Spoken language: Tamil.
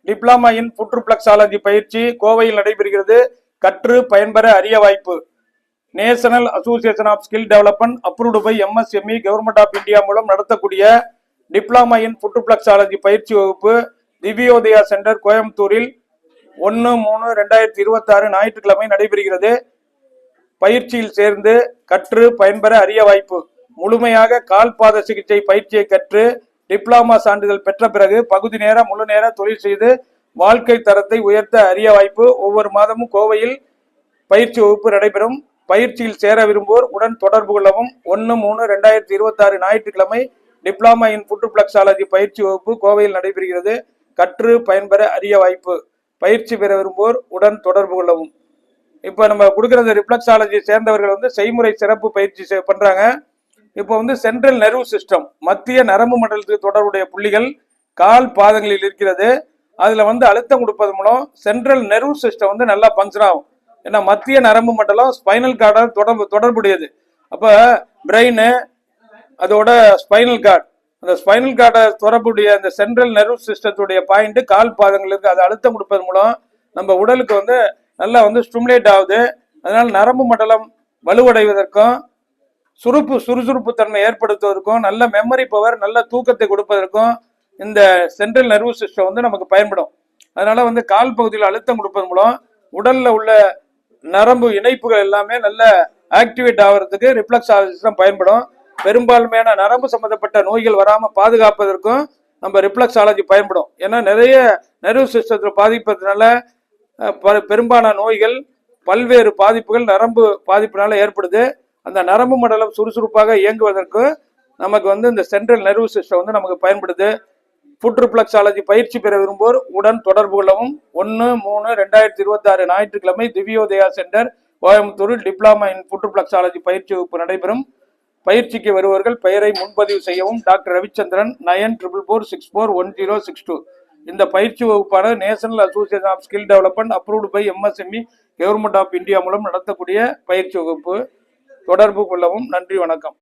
டிப்ளமா இன் புற்றுப்ளக்ஸாலஜி பயிற்சி கோவையில் நடைபெறுகிறது. கற்று பயன்பெற அரிய வாய்ப்பு. National association of skill development approved by MSME government of India மூலம் நடத்தக்கூடிய டிப்ளமா இன் புற்றுப்ளக்ஸாலஜி பயிற்சி வகுப்பு திவ்யோதயா சென்டர் கோயம்புத்தூரில் 1/3/2026 ஞாயிற்றுக்கிழமை நடைபெறுகிறது. பயிற்சியில் சேர்ந்து கற்று பயன்பெற அரிய வாய்ப்பு. முழுமையாக கால்பாத சிகிச்சை பயிற்சியை கற்று டிப்ளமா சான்றிதழ் பெற்ற பிறகு பகுதி நேர முழு நேர தொழில் செய்து வாழ்க்கை தரத்தை உயர்த்த அரிய வாய்ப்பு. ஒவ்வொரு மாதமும் கோவையில் பயிற்சி வகுப்பு நடைபெறும். பயிற்சியில் சேர விரும்புவோர் உடன் தொடர்பு கொள்ளவும். 1/3/2026 ஞாயிற்றுக்கிழமை டிப்ளமா இன் புற்றுப்ளக்ஸாலஜி பயிற்சி வகுப்பு கோவையில் நடைபெறுகிறது. கற்று பயன்பெற அரிய வாய்ப்பு. பயிற்சி பெற விரும்புவோர் உடன் தொடர்பு கொள்ளவும். இப்போ நம்ம கொடுக்குற ரிஃப்ளெக்ஸாலஜி சேர்ந்தவர்கள் செய்முறை சிறப்பு பயிற்சி பண்றாங்க. இப்போ சென்ட்ரல் நெர்வ் சிஸ்டம், மத்திய நரம்பு மண்டலத்துக்கு தொடர்புடைய புள்ளிகள் கால் பாதங்களில் இருக்கிறது. அதுல அழுத்தம் கொடுப்பது மூலம் சென்ட்ரல் நெர்வ் சிஸ்டம் நல்லா பங்கன் ஆகும். ஏன்னா மத்திய நரம்பு மண்டலம் ஸ்பைனல் கார்டால் தொடர்புடையது. அப்ப பிரெயின் அதோட ஸ்பைனல் கார்டு, அந்த ஸ்பைனல் கார்டை தொடர்புடைய அந்த சென்ட்ரல் நெர்வ் சிஸ்டத்துடைய பாயிண்ட் கால் பாதங்களுக்கு அது அழுத்தம் கொடுப்பது மூலம் நம்ம உடலுக்கு நல்லா ஸ்டிமுலேட் ஆகுது. அதனால நரம்பு மண்டலம் வலுவடைவதற்கும் சுறுசுறுப்பு தன்மை ஏற்படுத்துவதற்கும் நல்ல மெமரி பவர், நல்ல தூக்கத்தை கொடுப்பதற்கும் இந்த சென்ட்ரல் நெர்வ் சிஸ்டம் நமக்கு பயன்படும். அதனால கால் பகுதியில் அழுத்தம் கொடுப்பது மூலம் உடல்ல உள்ள நரம்பு இணைப்புகள் எல்லாமே நல்ல ஆக்டிவேட் ஆகிறதுக்கு ரிஃப்ளெக்ஸாலஜி சிஸ்டம் பயன்படும். பெரும்பான்மையான நரம்பு சம்பந்தப்பட்ட நோய்கள் வராம பாதுகாப்பதற்கும் நம்ம ரிஃப்ளெக்ஸாலஜி பயன்படும். ஏன்னா நிறைய நெர்வ் சிஸ்டத்தில் பாதிப்பதனால பெரும்பாலான நோய்கள், பல்வேறு பாதிப்புகள் நரம்பு பாதிப்பினால ஏற்படுது. அந்த நரம்பு மண்டலம் சுறுசுறுப்பாக இயங்குவதற்கு நமக்கு இந்த சென்ட்ரல் நெர்வ் சிஸ்டம் நமக்கு பயன்படுது. புற்றுப்ளக்ஸாலஜி பயிற்சி பெற விரும்புவோர் உடன் தொடர்பு கொள்ளவும். 1/3/2026 ஞாயிற்றுக்கிழமை திவ்யோதயா சென்டர் கோயம்புத்தூரில் டிப்ளமா இன் புற்றுப்ளக்ஸாலஜி பயிற்சி வகுப்பு நடைபெறும். பயிற்சிக்கு வருவர்கள் பெயரை முன்பதிவு செய்யவும். டாக்டர் ரவிச்சந்திரன் 9444641062. இந்த பயிற்சி வகுப்பான national association of skill development approved by MSME government of India மூலம் நடத்தக்கூடிய பயிற்சி வகுப்பு. தொடர்பு கொள்ளவும். நன்றி, வணக்கம்.